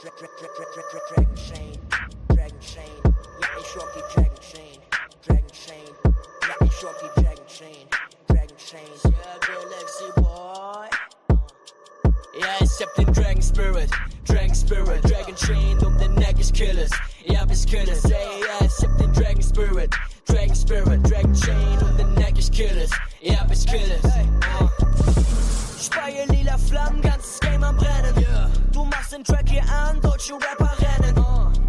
Dragonchain, Dragonchain, ja ich rock die Dragonchain, Dragonchain, ja ich rock die Dragonchain, Dragonchain, yeah Galaxy Boy. Ja, ich hab den Dragon Spirit, Dragonchain den Neck, ich kill es, ja ich kill es, ey, ja, ich hab den Dragon Spirit, Dragonchain den Neck, ich kill es, ja ich kill es, Speie lila Flammen, ganzes Game am Brennen, yeah. Du machst den Track hier an, deutsche Rapper rennen,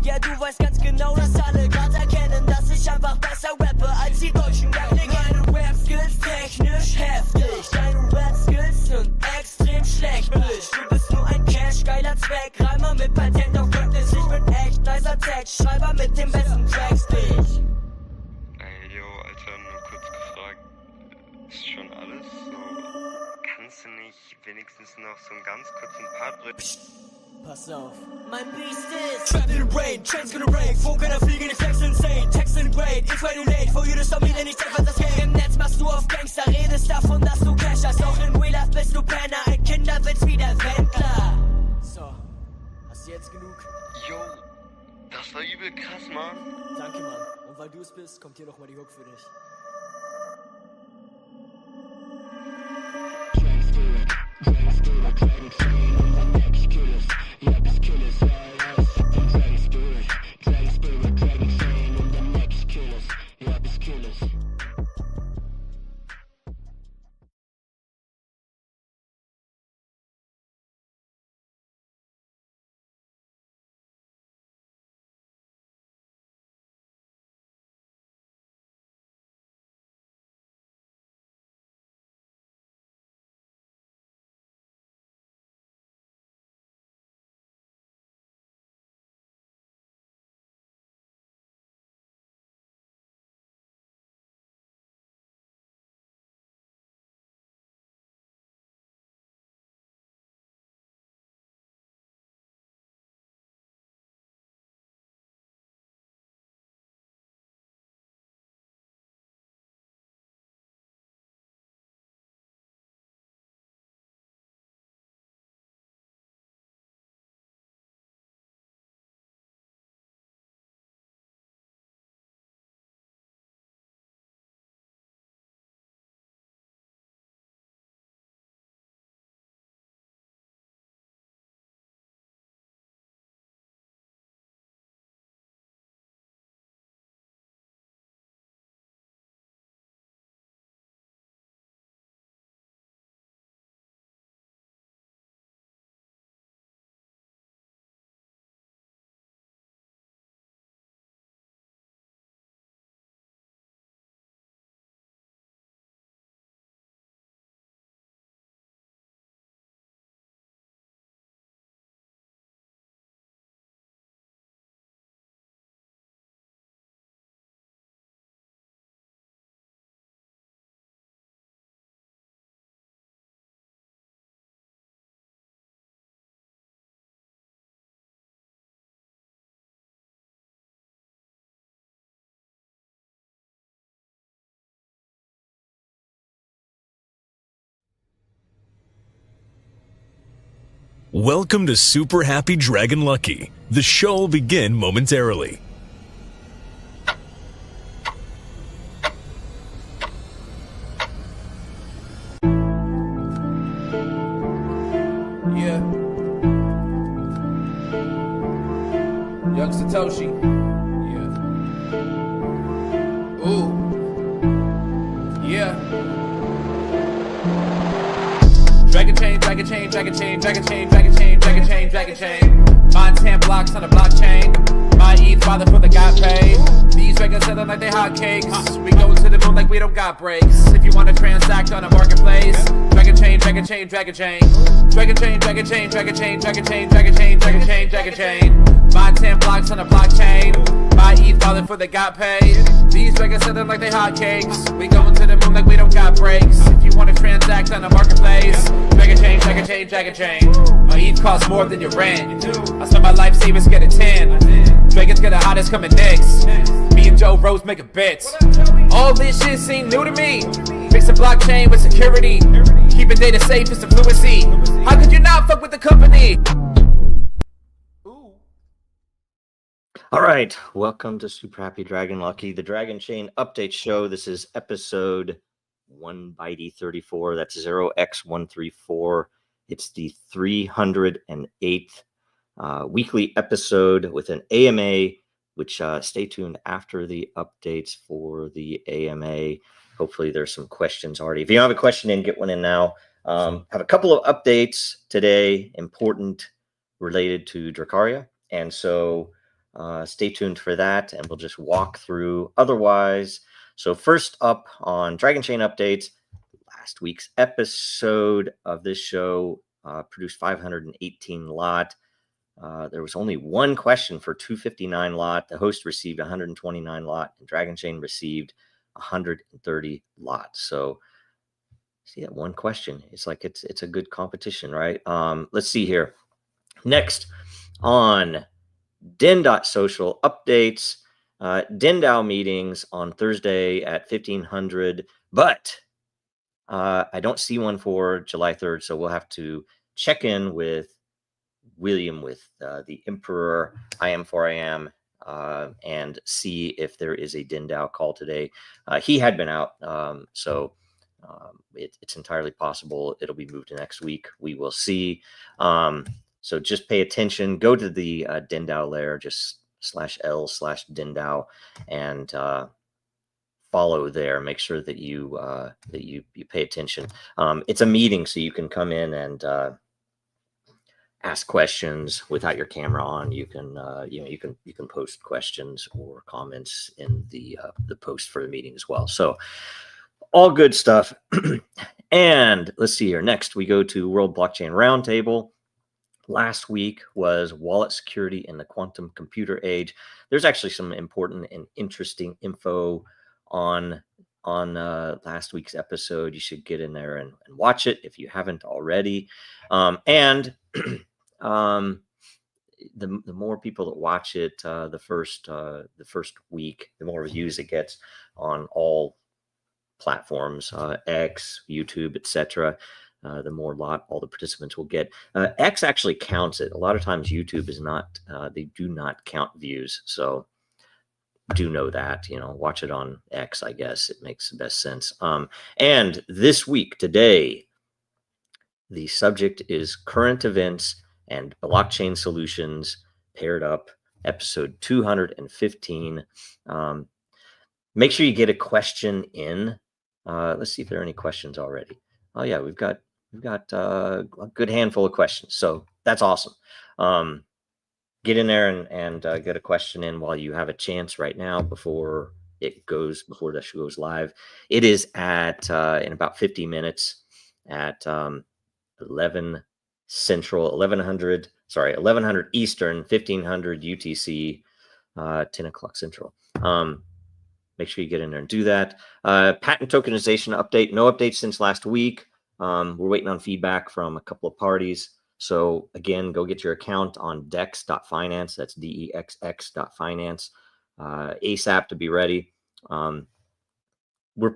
ja du weißt ganz genau, dass alle grad erkennen, dass ich einfach besser rappe als die deutschen Rap-Legenden. Meine Rap-Skills technisch heftig, deine Rap-Skills sind extrem schlecht, Bitch. Du bist nur ein Cash-geiler Zweck, Reimer mit Patent auf Rap-Nis. Ich bin echt nicer Textschreiber mit den besten Tracks, Bitch. Ey, yo, Alter, nur kurz gefragt, ist schon alles so? Kannst du nicht wenigstens noch so einen ganz kurzen Part bringen? Pass auf, mein Beast ist Trapped in the brain, Chains gonna break, Vogel da fliegen, die Flex insane, Text in great, ich war late, for jedes Familie nicht einfach das Game. Im Netz machst du auf Gangster, redest davon, dass du Cash hast, auch in Real Life bist du Penner, ein Kinderwitz wie der Wendler. So, hast du jetzt genug? Yo, das war übel krass, Mann. Danke, Mann, und weil du es bist, kommt hier nochmal die Hook für dich. Welcome to Super Happy Dragon Lucky. The show will begin momentarily. Yeah. Young Satoshi. Yeah. Ooh. Yeah. Dragonchain. Mine 10 blocks on a blockchain. My ETH father for the got paid. These records selling like they hotcakes. We go to the moon like we don't got breaks. If you want to transact on a marketplace, Dragonchain. Mine 10 blocks on a blockchain. My ETH father for the got paid. These records selling like they hotcakes. We going to the moon like we don't got breaks. If you want to transact on a marketplace, Dragonchain. My ETH costs more than your rent. I spend my life savings, get a 10. Dragons get the hottest coming next. Me and Joe Rose make a bet. All this shit seem new to me. Mix a blockchain with security. Keeping data safe is the fluency. How could you not fuck with the company? Ooh. All right, welcome to Super Happy Dragon Lucky, the Dragonchain update show. This is episode 1/34. That's 0x134. It's the 308th weekly episode with an AMA, which stay tuned after the updates for the AMA. Hopefully there's some questions already. If you don't have a question in, get one in now. Have a couple of updates today, important, related to Dracaria. And so stay tuned for that, and we'll just walk through otherwise. So first up on Dragonchain updates, last week's episode of this show produced 518 lot. There was only one question for 259 lot. The host received 129 lot, and Dragonchain received 130 lot. So see that one question. It's like it's a good competition, right? Let's see here. Next on Den.Social updates, DenDAO meetings on Thursday at 1500, but I don't see one for July 3rd, so we'll have to check in with William, with the Emperor, I am for I am, and see if there is a DenDAO call today. He had been out, so it's entirely possible it'll be moved to next week. We will see. So just pay attention. Go to the DenDAO layer, just /L/DenDAO, and follow there. Make sure that you pay attention. It's a meeting, so you can come in and ask questions without your camera on. You can you can post questions or comments in the post for the meeting as well. So all good stuff. And let's see here. Next, we go to World Blockchain Roundtable. Last week was wallet security in the quantum computer age. There's actually some important and interesting info on last week's episode. You should get in there and watch it if you haven't already. And the more people that watch it, the first week, the more views it gets on all platforms, X, YouTube, etc. The more all the participants will get. X actually counts it. A lot of times YouTube is not, they do not count views. So do know that, watch it on X, I guess. It makes the best sense. And this week, today, the subject is current events and blockchain solutions paired up, episode 215. Make sure you get a question in. Let's see if there are any questions already. Oh yeah, we've got a good handful of questions, so that's awesome. Get in there and get a question in while you have a chance right now before the show goes live. It is at in about 50 minutes at 11 Central, 1100 Eastern, 1500 UTC, 10 o'clock Central. Make sure you get in there and do that. Patent tokenization update. No updates since last week. We're waiting on feedback from a couple of parties. So again, go get your account on dex.finance. That's DEXX.finance. ASAP to be ready. We're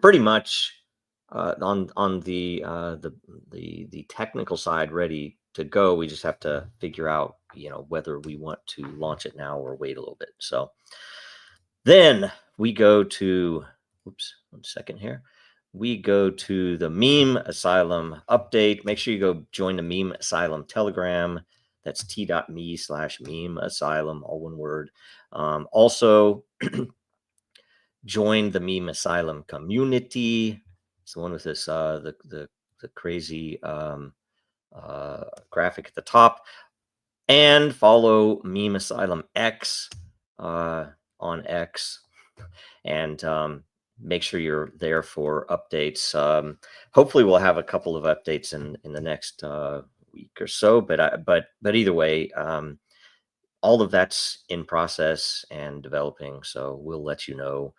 pretty much on the technical side ready to go. We just have to figure out, whether we want to launch it now or wait a little bit. So then we go to, one second here. We go to the Meme Asylum update. Make sure you go join the Meme Asylum Telegram. That's t.me/Meme Asylum, all one word. Also, join the Meme Asylum community. It's the one with this the crazy graphic at the top. And follow Meme Asylum X on X. And make sure you're there for updates. Hopefully we'll have a couple of updates in the next week or so, but either way, all of that's in process and developing, so we'll let you know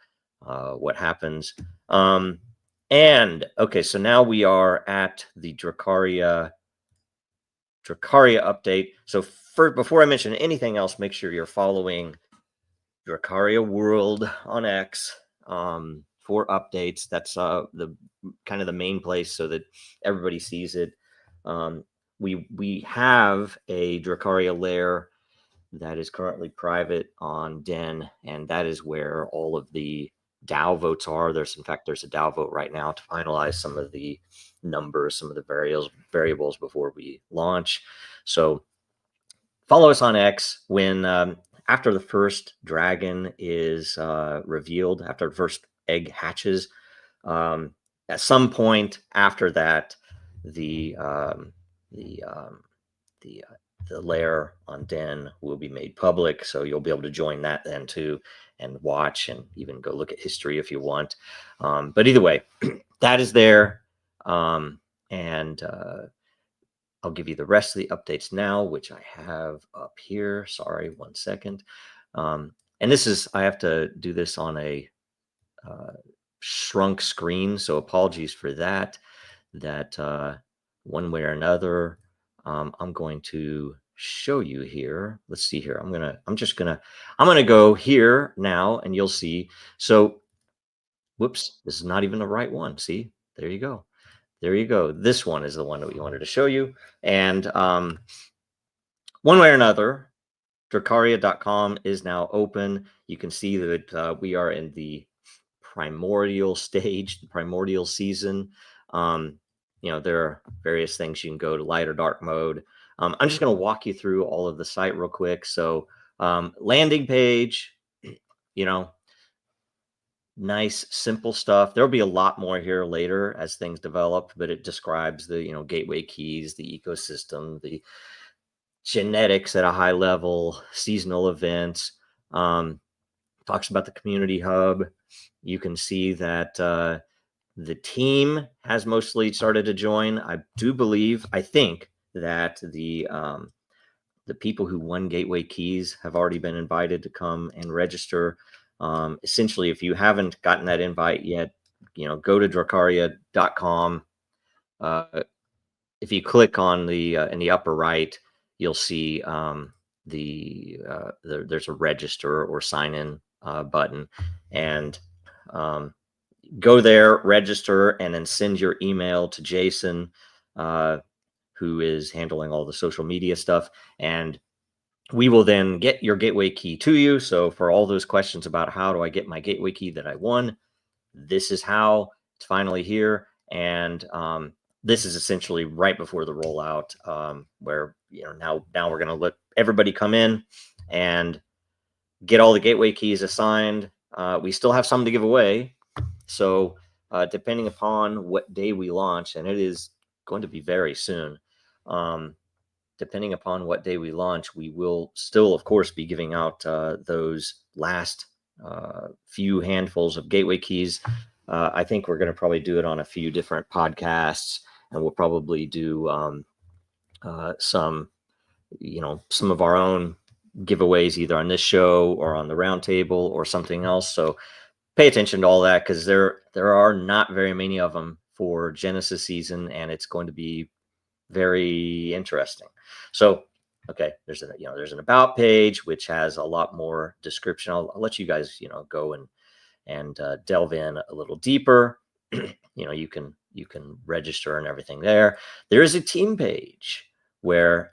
what happens. And okay, so now we are at the Dracaria update. So before I mention anything else, make sure you're following Dracaria World on X for updates. That's the kind of the main place so that everybody sees it. We have a Dracaria lair that is currently private on Den, and that is where all of the DAO votes are. There's a DAO vote right now to finalize some of the numbers, some of the variables before we launch. So follow us on X when after the first dragon is revealed, after the first egg hatches. At some point after that, the lair on Den will be made public, so you'll be able to join that then too and watch and even go look at history if you want. But either way, that is there, and I'll give you the rest of the updates now, which I have up here. Sorry, 1 second. And this is, I have to do this on a shrunk screen, so apologies for that. One way or another, I'm going to show you here. Let's see here. I'm gonna go here now, and you'll see. So, whoops, this is not even the right one. See, there you go. There you go. This one is the one that we wanted to show you. And one way or another, Dracaria.com is now open. You can see that we are in the primordial stage, the primordial season. There are various things you can go to, light or dark mode. I'm just going to walk you through all of the site real quick. So landing page, nice, simple stuff. There'll be a lot more here later as things develop, but it describes the, gateway keys, the ecosystem, the genetics at a high level, seasonal events, talks about the community hub. You can see that the team has mostly started to join. I think that the people who won gateway keys have already been invited to come and register. Essentially, if you haven't gotten that invite yet, go to Dracaria.com. If you click on the in the upper right, you'll see there's a register or sign in button, and go there, register, and then send your email to Jason, who is handling all the social media stuff, and we will then get your gateway key to you. So for all those questions about how do I get my gateway key that I won, this is how. It's finally here. And this is essentially right before the rollout, where now we're going to let everybody come in and get all the gateway keys assigned. We still have some to give away. So depending upon what day we launch, and it is going to be very soon, depending upon what day we launch, we will still, of course, be giving out those last few handfuls of gateway keys. I think we're going to probably do it on a few different podcasts, and we'll probably do some of our own giveaways either on this show or on the roundtable or something else. So pay attention to all that, because there are not very many of them for Genesis season, and it's going to be very interesting. So, okay, there's an about page which has a lot more description. I'll let you guys go and delve in a little deeper. You can register and everything there. There is a team page where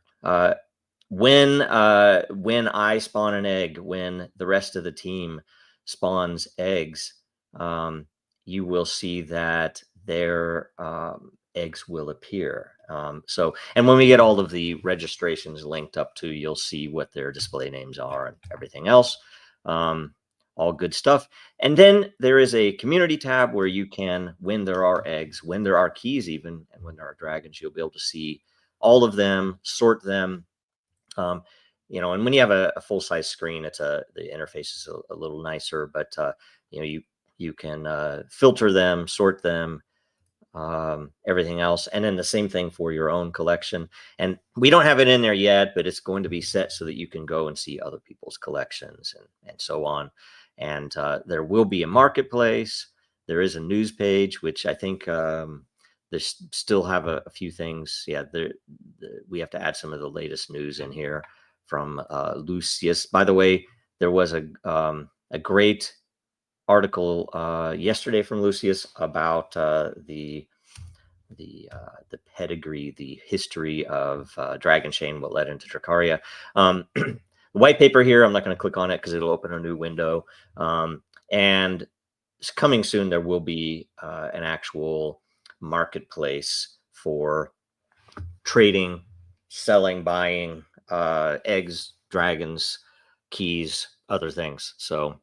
when I spawn an egg, when the rest of the team spawns eggs, you will see that their eggs will appear. And when we get all of the registrations linked up to, you'll see what their display names are and everything else. All good stuff. And then there is a community tab where you can, when there are eggs, when there are keys even, and when there are dragons, you'll be able to see all of them, sort them. And when you have a full-size screen, the interface is a little nicer, but you can filter them, sort them, everything else. And then the same thing for your own collection. And we don't have it in there yet, but it's going to be set so that you can go and see other people's collections and so on. And there will be a marketplace. There is a news page, which I think there's still have a few things. Yeah, we have to add some of the latest news in here from Lucius. By the way, there was a great article yesterday from Lucius about the pedigree, the history of Dragonchain, what led into Dracaria. The white paper here, I'm not going to click on it because it'll open a new window. And it's coming soon, there will be an actual marketplace for trading, selling, buying eggs, dragons, keys, other things. So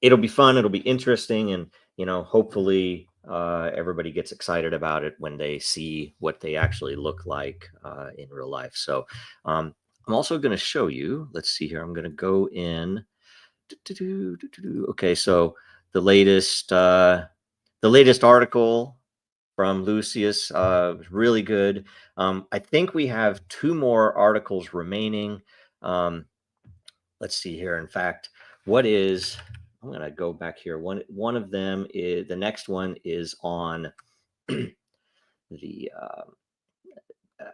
it'll be fun. It'll be interesting. And, you know, hopefully everybody gets excited about it when they see what they actually look like in real life. So I'm also going to show you, let's see here. I'm going to go in. Okay. So the latest article from Lucius was really good. I think we have 2 more articles remaining. Let's see here. In fact, I'm going to go back here. One of them is, the next one is on the,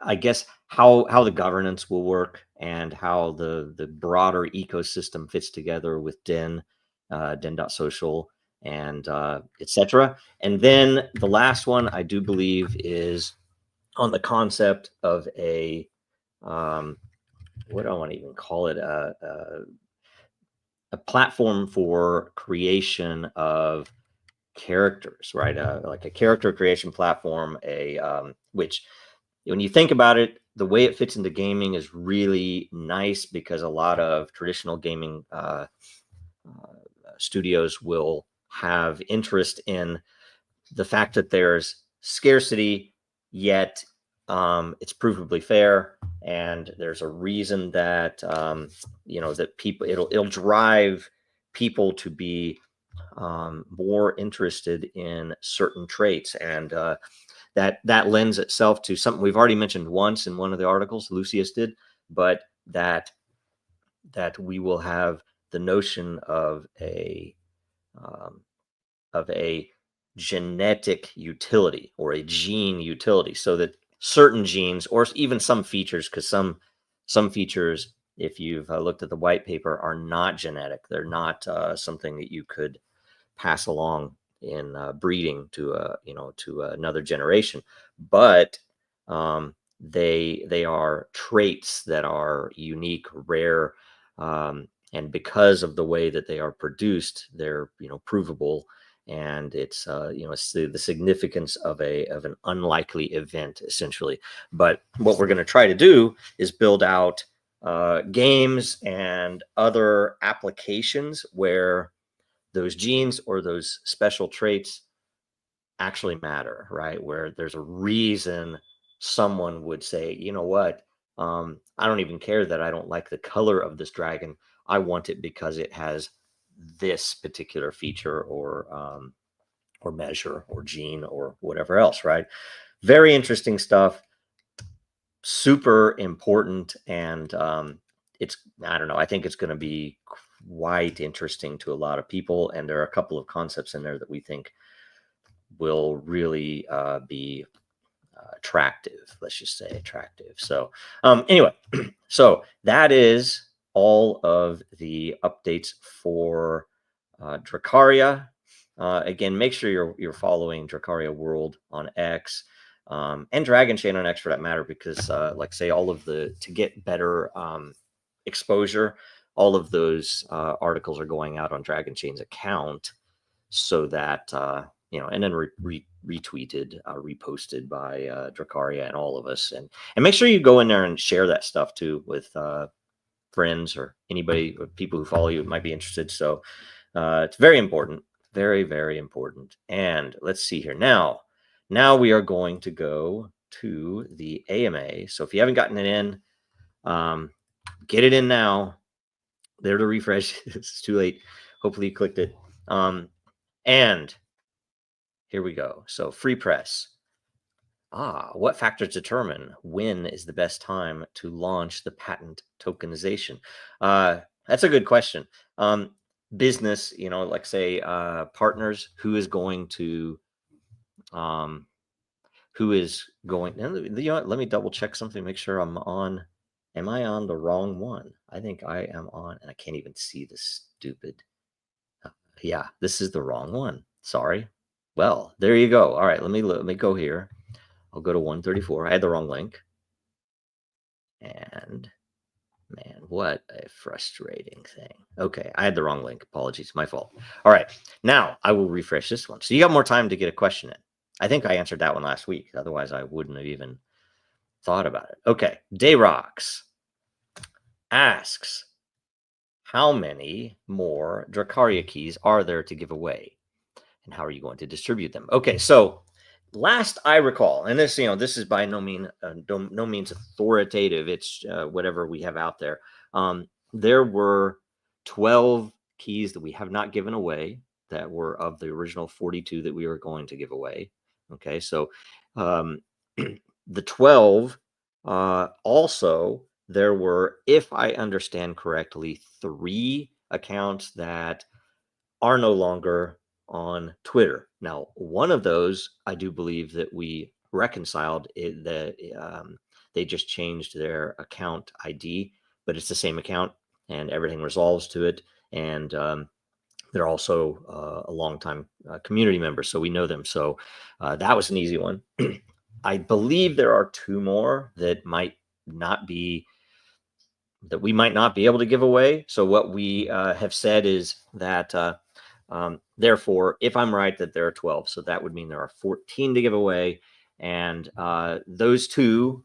I guess how the governance will work and how the broader ecosystem fits together with Den.Social and etc. And then the last one, I do believe, is on the concept of a what do I want to even call it, a platform for creation of characters, right? Like a character creation platform, which, when you think about it, the way it fits into gaming is really nice, because a lot of traditional gaming studios will have interest in the fact that there's scarcity, yet it's provably fair, and there's a reason that you know, that people, it'll drive people to be more interested in certain traits, and that lends itself to something we've already mentioned once in one of the articles Lucius did, but that we will have the notion of a genetic utility, or a gene utility, so that certain genes, or even some features, because some features, if you've looked at the white paper, are not genetic. They're not something that you could pass along in breeding to to another generation, but they are traits that are unique, rare, and because of the way that they are produced, they're, you know, provable. And it's it's the significance of an unlikely event, essentially. But what we're going to try to do is build out games and other applications where those genes or those special traits actually matter, right? Where there's a reason someone would say, you know what, I don't even care that I don't like the color of this dragon. I want it because it has this particular feature, or measure, or gene, or whatever else, right? Very interesting stuff, super important. And I don't know, I think it's going to be quite interesting to a lot of people, and there are a couple of concepts in there that we think will really be attractive. Let's just say attractive. So anyway, so that is all of the updates for Dracaria. Again, make sure you're following Dracaria World on X, and Dragonchain on X for that matter, because like say, all of to get better exposure, all of those articles are going out on Dragonchain's account, so that and then retweeted, reposted by Dracaria and all of us, and make sure you go in there and share that stuff too with friends, or anybody, or people who follow you might be interested. So it's very important, very, very important. And let's see here now we are going to go to the AMA. So if you haven't gotten it in, get it in now. There to refresh. It's too late. Hopefully you clicked it. And here we go. So free press. What factors determine when is the best time to launch the patent tokenization? That's a good question. Business, like say partners, who is going to let me double check something, make sure I'm on. Am I on the wrong one? I think I am on, and I can't even see this stupid. Yeah, this is the wrong one. Sorry. Well, there you go. All right, let me go here. I'll go to 134. I had the wrong link. And man, What a frustrating thing. Okay, I had the wrong link. Apologies, my fault. All right, now I will refresh this one. So you got more time to get a question in. I think I answered that one last week. Otherwise, I wouldn't have even thought about it. Okay, Dayrox asks, how many more Dracaria keys are there to give away? And how are you going to distribute them? Okay, so last I recall, and this, this is by no means authoritative. It's whatever we have out there. There were 12 keys that we have not given away that were of the original 42 that we were going to give away. Okay, so the 12 also, there were, if I understand correctly, 3 accounts that are no longer on Twitter. Now, one of those, I do believe that we reconciled it, that they just changed their account ID, but it's the same account and everything resolves to it. And they're also a longtime community member, so we know them. So that was an easy one. I believe there are 2 more that we might not be able to give away. So what we have said is that therefore, if I'm right, that there are 12, so that would mean there are 14 to give away. And those 2,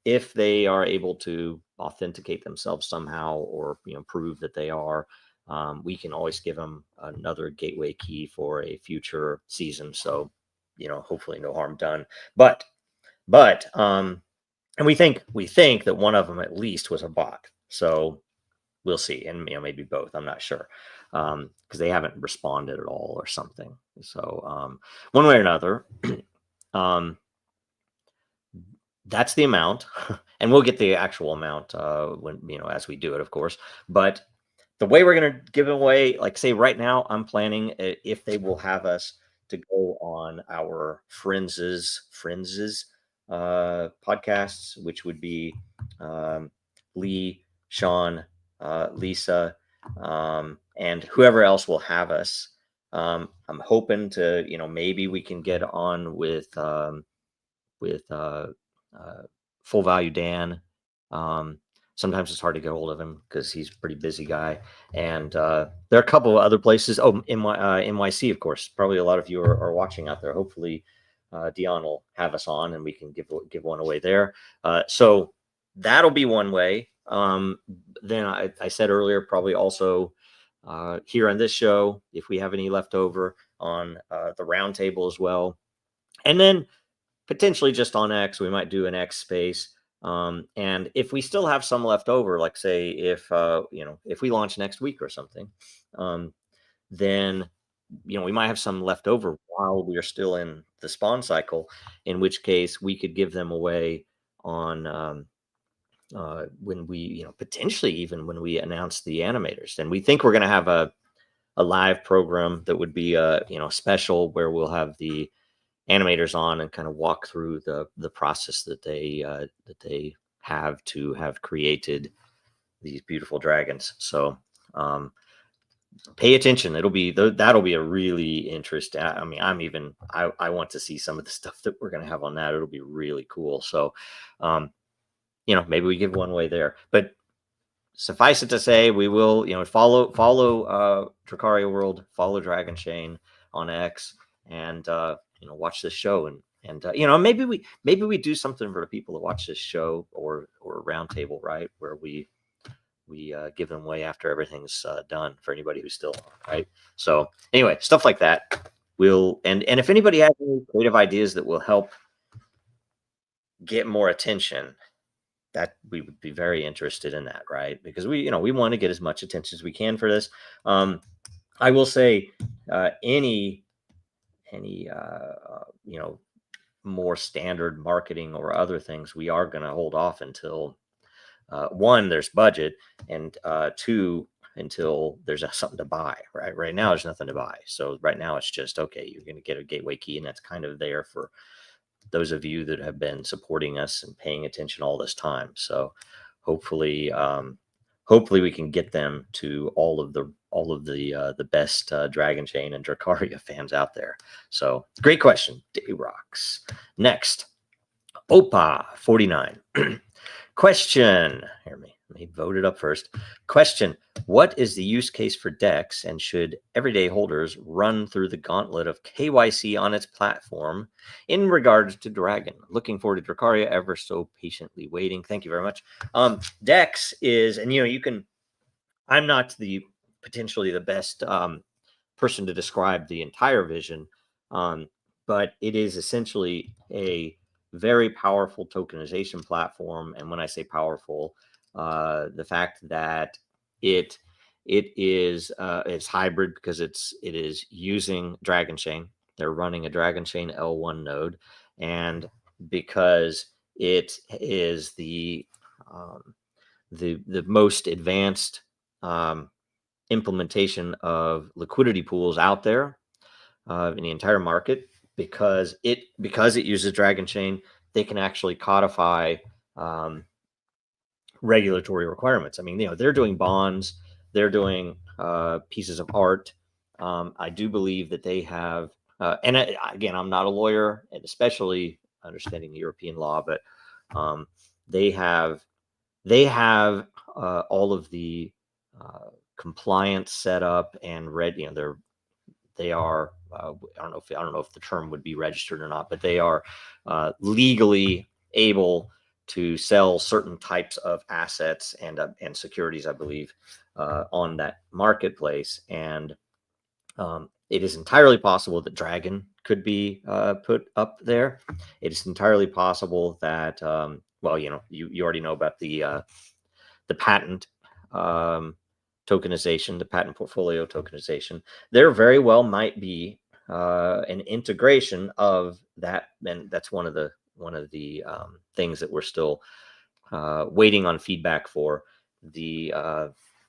if they are able to authenticate themselves somehow, or prove that they are, we can always give them another gateway key for a future season. So hopefully no harm done. But and we think that one of them at least was a bot. So we'll see, and maybe both. I'm not sure, because they haven't responded at all or something. So one way or another, that's the amount, and we'll get the actual amount when as we do it, of course. But the way we're going to give it away, like say right now, I'm planning, if they will have us, to go on our Friends' podcasts, which would be Lee, Sean, Lisa, and whoever else will have us. I'm hoping to, maybe we can get on with Full Value Dan. Sometimes it's hard to get hold of him because he's a pretty busy guy. And there are a couple of other places. Oh, NYC, of course. Probably a lot of you are watching out there. Hopefully Dion will have us on and we can give one away there. So that'll be one way. Then I said earlier, probably also here on this show, if we have any left over, on the round table as well. And then potentially just on X, we might do an X space. And if we still have some left over, like say if we launch next week or something, then we might have some left over while we are still in the spawn cycle, in which case we could give them away on when we potentially even when we announce the animators. And we think we're going to have a live program that would be special, where we'll have the animators on and kind of walk through the process that they have to have created these beautiful dragons. So pay attention. That'll be a really interesting. I mean, I want to see some of the stuff that we're going to have on that. It'll be really cool. So maybe we give one away there, but suffice it to say, we will follow Dracaria World, follow Dragonchain on X, and watch this show, and maybe we do something for the people that watch this show, or a roundtable, right, where we give them away after everything's done, for anybody who's still on, right? So anyway, stuff like that. And if anybody has any creative ideas that will help get more attention, that we would be very interested in that, right? Because we want to get as much attention as we can for this. I will say any more standard marketing or other things, we are going to hold off until one, there's budget, and two, until there's something to buy. Right now there's nothing to buy, so right now it's just, okay, you're going to get a gateway key, and that's kind of there for those of you that have been supporting us and paying attention all this time. So hopefully we can get them to all of the best Dragonchain and Dracaria fans out there. So great question, Dayrox. Next, Opa 49 question. He voted up first. Question: what is the use case for DEX, and should everyday holders run through the gauntlet of KYC on its platform in regards to Dragon? Looking forward to Dracaria, ever so patiently waiting. Thank you very much. DEX is, and you can, I'm not potentially the best person to describe the entire vision, but it is essentially a very powerful tokenization platform. And when I say powerful, the fact that it is it's hybrid because it is using Dragonchain. They're running a Dragonchain L1 node, and because it is the most advanced implementation of liquidity pools out there in the entire market, because it uses Dragonchain, they can actually codify regulatory requirements. I mean, they're doing bonds, they're doing pieces of art. I do believe that they have, and again, I'm not a lawyer, and especially understanding the European law, but they have all of the compliance set up and ready. They are I don't know if the term would be registered or not, but they are legally able to sell certain types of assets and securities, I believe, on that marketplace. And it is entirely possible that Dragon could be put up there. It is entirely possible that well, you already know about the patent tokenization, the patent portfolio tokenization. There very well might be an integration of that, and that's one of the things that we're still waiting on feedback for.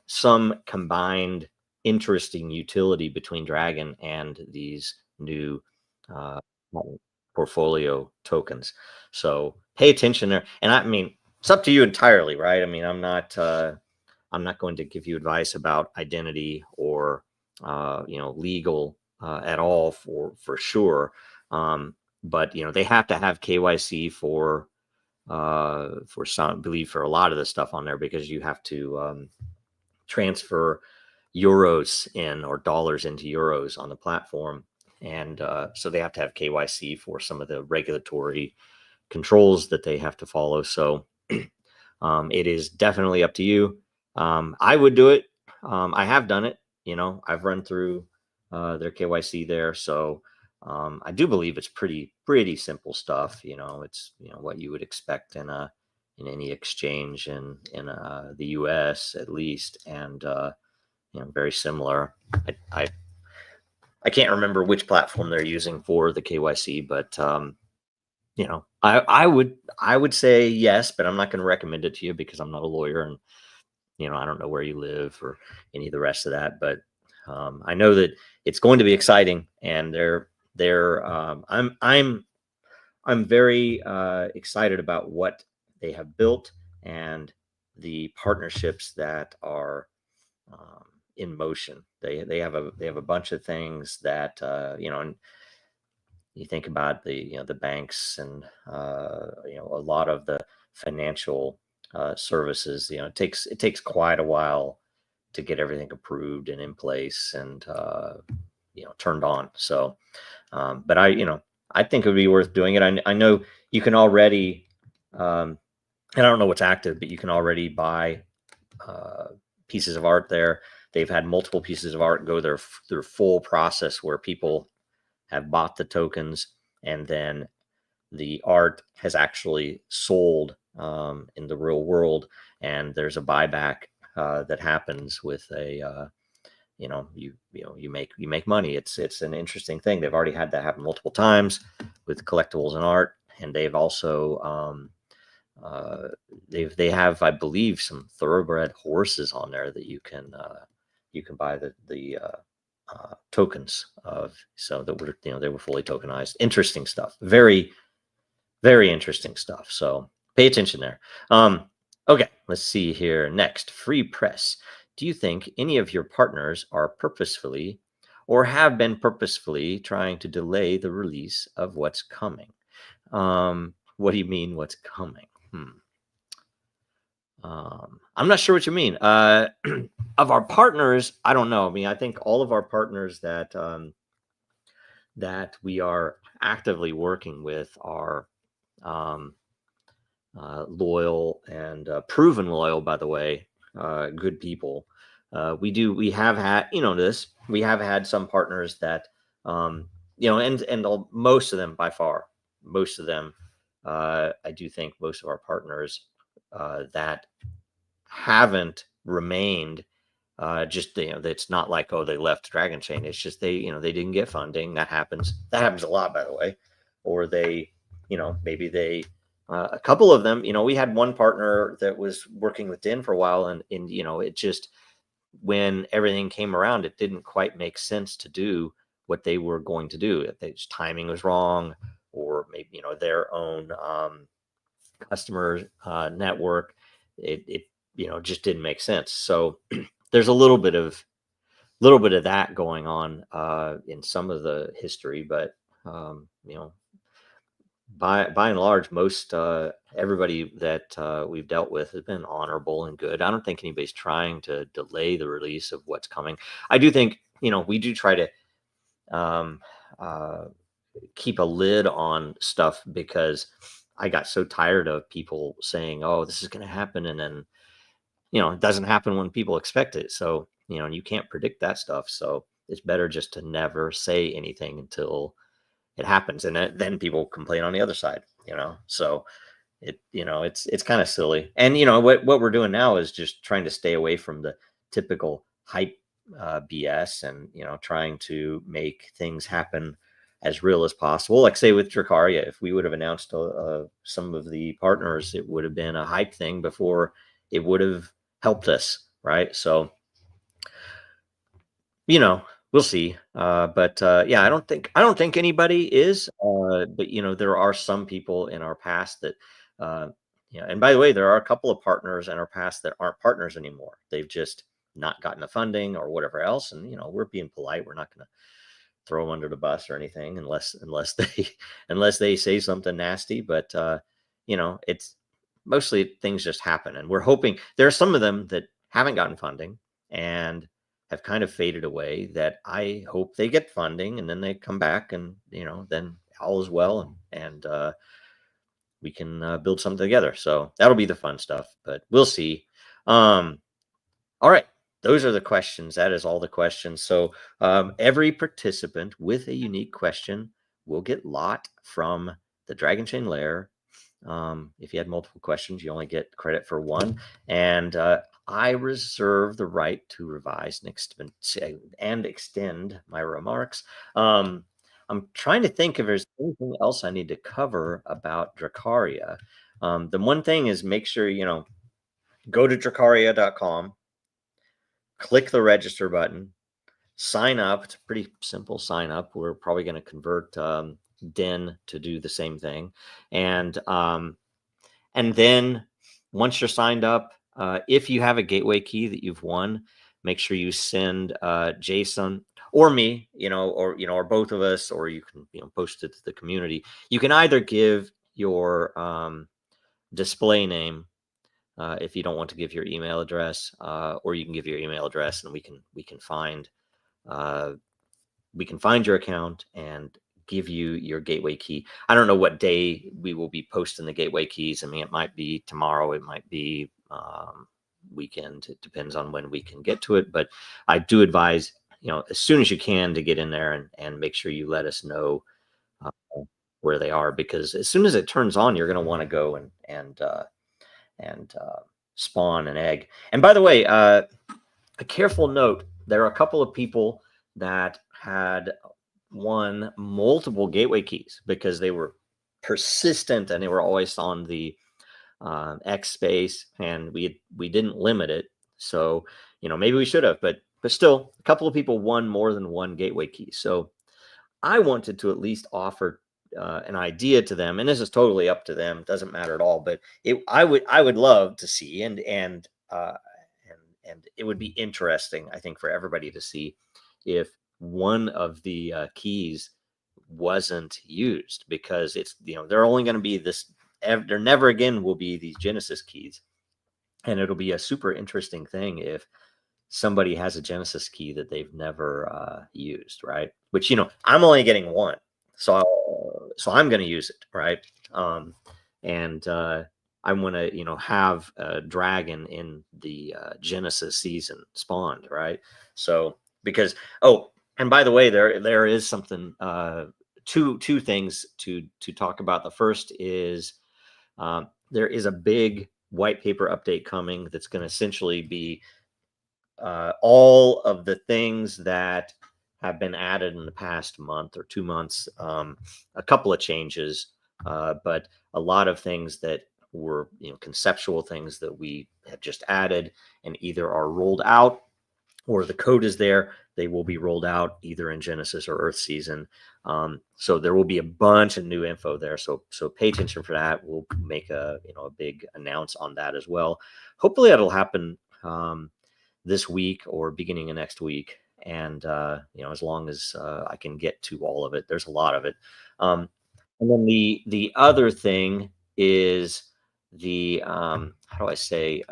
Some combined interesting utility between Dragon and these new portfolio tokens. So pay attention there. And I mean, it's up to you entirely, right? I mean, I'm not going to give you advice about identity or legal at all for sure. But they have to have KYC for some, I believe, for a lot of the stuff on there, because you have to transfer euros in or dollars into euros on the platform, and so they have to have KYC for some of the regulatory controls that they have to follow. So it is definitely up to you. I would do it. I have done it. I've run through their KYC there. So I do believe it's pretty simple stuff. It's what you would expect in any exchange in the US at least, and very similar. I can't remember which platform they're using for the KYC, but I would say yes, but I'm not going to recommend it to you because I'm not a lawyer, and I don't know where you live or any of the rest of that. But I know that it's going to be exciting, and I'm very excited about what they have built and the partnerships that are in motion. They have a bunch of things that and you think about the banks and a lot of the financial services. It takes quite a while to get everything approved and in place and turned on. So but I think it would be worth doing it. I know you can already and I don't know what's active, but you can already buy pieces of art there. They've had multiple pieces of art go their full process where people have bought the tokens, and then the art has actually sold in the real world, and there's a buyback that happens with a you make money. It's an interesting thing. They've already had that happen multiple times with collectibles and art, and they've also they have, I believe, some thoroughbred horses on there that you can buy the tokens of, so that were they were fully tokenized. Interesting stuff. Very, very interesting stuff. So pay attention there. Okay, let's see here. Next, Free Press. Do you think any of your partners are purposefully or have been purposefully trying to delay the release of what's coming? What do you mean what's coming? I'm not sure what you mean. Of our partners, I don't know. I mean, I think all of our partners that that we are actively working with are loyal and proven loyal, by the way, good people. We have had, we have had some partners that, most of them, by far, most of them, I do think most of our partners that haven't remained, it's not like, oh, they left Dragonchain. It's just they didn't get funding. That happens a lot, by the way. Or they, maybe they, a couple of them, we had one partner that was working with Den for a while, and it just, when everything came around, it didn't quite make sense to do what they were going to do. Timing was wrong, or maybe their own customer network, it just didn't make sense. So there's a little bit of that going on in some of the history, but by and large, most everybody that we've dealt with has been honorable and good. I don't think anybody's trying to delay the release of what's coming. I do think we do try to keep a lid on stuff, because I got so tired of people saying, "Oh, this is going to happen," and then it doesn't happen when people expect it. So you can't predict that stuff. So it's better just to never say anything until it happens, and then people complain on the other side. So it's kind of silly. And what we're doing now is just trying to stay away from the typical hype BS, and trying to make things happen as real as possible. Like, say, with Dracaria, if we would have announced some of the partners, it would have been a hype thing before it would have helped us, right? So we'll see. But yeah, I don't think anybody is. But there are some people in our past that, and by the way, there are a couple of partners in our past that aren't partners anymore. They've just not gotten the funding or whatever else, and we're being polite. We're not going to throw them under the bus or anything, unless they say something nasty. But it's mostly things just happen, and we're hoping there are some of them that haven't gotten funding and have kind of faded away, that I hope they get funding, and then they come back, and then all is well, and we can build something together. So that'll be the fun stuff, but we'll see. All right, those are the questions. That is all the questions. So every participant with a unique question will get lot from the Dragonchain lair. If you had multiple questions, you only get credit for one, and I reserve the right to revise and extend my remarks. I'm trying to think if there's anything else I need to cover about Dracaria. The one thing is, make sure go to dracaria.com, click the register button, sign up. It's a pretty simple sign up. We're probably going to convert Den to do the same thing, and then once you're signed up, if you have a gateway key that you've won, make sure you send Jason or me, or both of us, or you can post it to the community. You can either give your display name if you don't want to give your email address, or you can give your email address, and we can find your account and give you your gateway key. I don't know what day we will be posting the gateway keys. I mean, it might be tomorrow, it might be weekend. It depends on when we can get to it, but I do advise, as soon as you can, to get in there and make sure you let us know where they are, because as soon as it turns on, you're going to want to go and spawn an egg. And by the way, a careful note, there are a couple of people that had won multiple gateway keys because they were persistent and they were always on the X space, and we didn't limit it. So maybe we should have, but still, a couple of people won more than one gateway key. So I wanted to at least offer an idea to them, and this is totally up to them, doesn't matter at all, but I would love to see, and it would be interesting, I think, for everybody to see if one of the keys wasn't used, because it's they're only going to be this, there never again will be these Genesis keys. And it'll be a super interesting thing if somebody has a Genesis key that they've never used, right? Which, I'm only getting one, so I'm going to use it, right? And I want to, have a dragon in the Genesis season spawned, right? So because and by the way, there is something, two things to talk about. The first is there is a big white paper update coming that's going to essentially be all of the things that have been added in the past month or 2 months, a couple of changes, but a lot of things that were conceptual things that we have just added and either are rolled out or the code is there. They will be rolled out either in Genesis or Earth season. So there will be a bunch of new info there. So pay attention for that. We'll make a big announce on that as well. Hopefully that'll happen this week or beginning of next week. And, as long as I can get to all of it, there's a lot of it. And then the other thing is the, how do I say,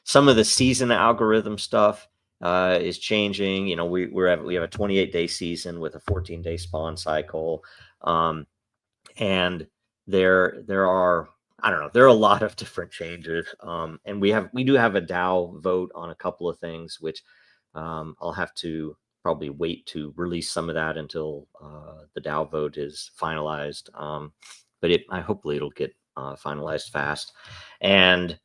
some of the season algorithm stuff is changing. We have a 28-day season with a 14-day spawn cycle. And there are, I don't know, there are a lot of different changes. And we do have a DAO vote on a couple of things, which I'll have to probably wait to release some of that until the DAO vote is finalized. But hopefully it'll get finalized fast. And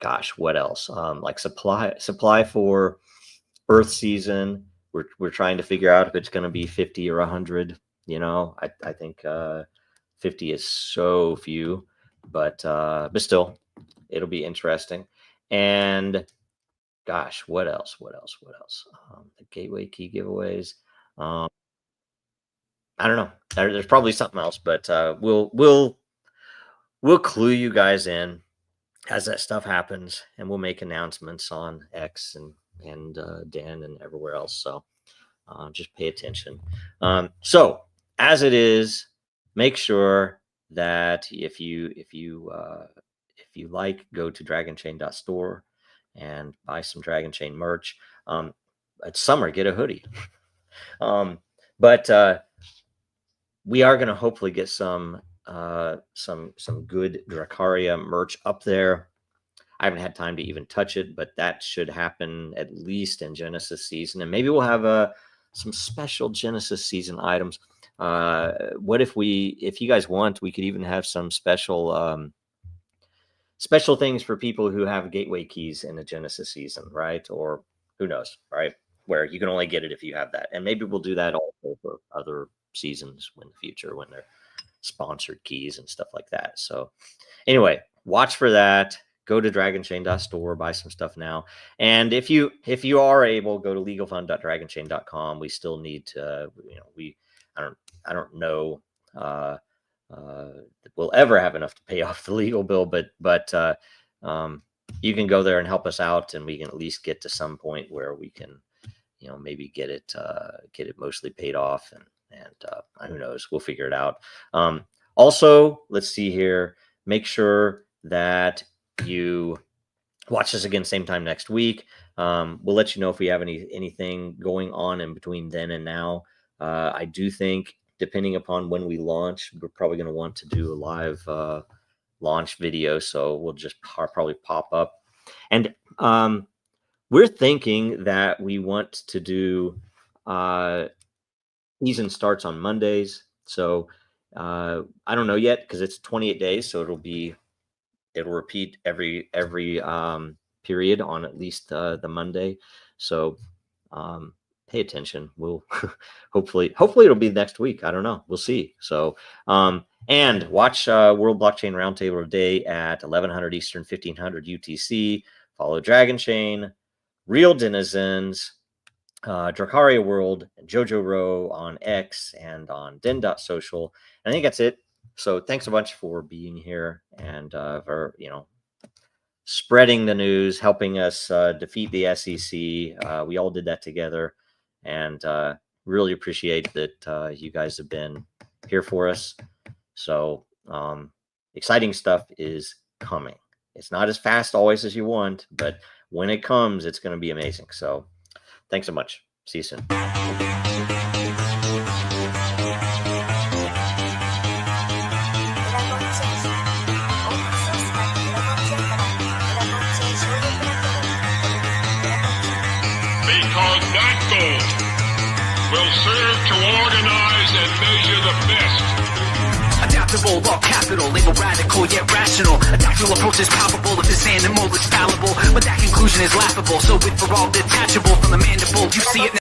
gosh, what else? Like supply for Earth season. We're trying to figure out if it's going to be 50 or 100. I think 50 is so few, but still, it'll be interesting. And gosh, what else? The gateway key giveaways. I don't know. There's probably something else, but we'll clue you guys in as that stuff happens, and we'll make announcements on X and Den and everywhere else. So just pay attention. So as it is, make sure that if you like, go to Dragonchain.Store and buy some Dragonchain merch. It's summer, get a hoodie. But we are going to hopefully get some good Dracaria merch up there. I haven't had time to even touch it, but that should happen at least in Genesis season, and maybe we'll have some special Genesis season items. What if you guys want, we could even have some special things for people who have gateway keys in the Genesis season, right? Or who knows, right? Where you can only get it if you have that, and maybe we'll do that also for other seasons in the future when they're sponsored keys and stuff like that. So anyway, watch for that. Go to Dragonchain.Store, buy some stuff now. And if you are able, go to legalfund.dragonchain.com. We still need to, I don't know we'll ever have enough to pay off the legal bill, but you can go there and help us out, and we can at least get to some point where we can, maybe get it mostly paid off, and who knows, we'll figure it out. Also, let's see here. Make sure that you watch us again same time next week. We'll let you know if we have anything going on in between then and now. I do think, depending upon when we launch, we're probably going to want to do a live launch video, so we'll just probably pop up. And we're thinking that we want to do season starts on Mondays. So I don't know yet, because it's 28 days, so it'll repeat every period on at least the Monday. So pay attention. We'll hopefully it'll be next week. I don't know. We'll see. So and watch World Blockchain Roundtable today at 1100 Eastern, 1500 UTC. Follow Dragonchain, Real Denizens, Dracaria World, and Jojo Row on X and on Den.Social. I think that's it. So thanks a bunch for being here and for spreading the news, helping us defeat the SEC. We all did that together, and really appreciate that you guys have been here for us. So exciting stuff is coming. It's not as fast always as you want, but when it comes, it's going to be amazing. So thanks so much. See you soon. Because that goal will serve to organize and measure the best. Adaptable, all capital, label radical yet rational. Adaptable approach is palpable. If this animal is fallible, but that conclusion is laughable. So with for all detachable from the mandible, you see it now.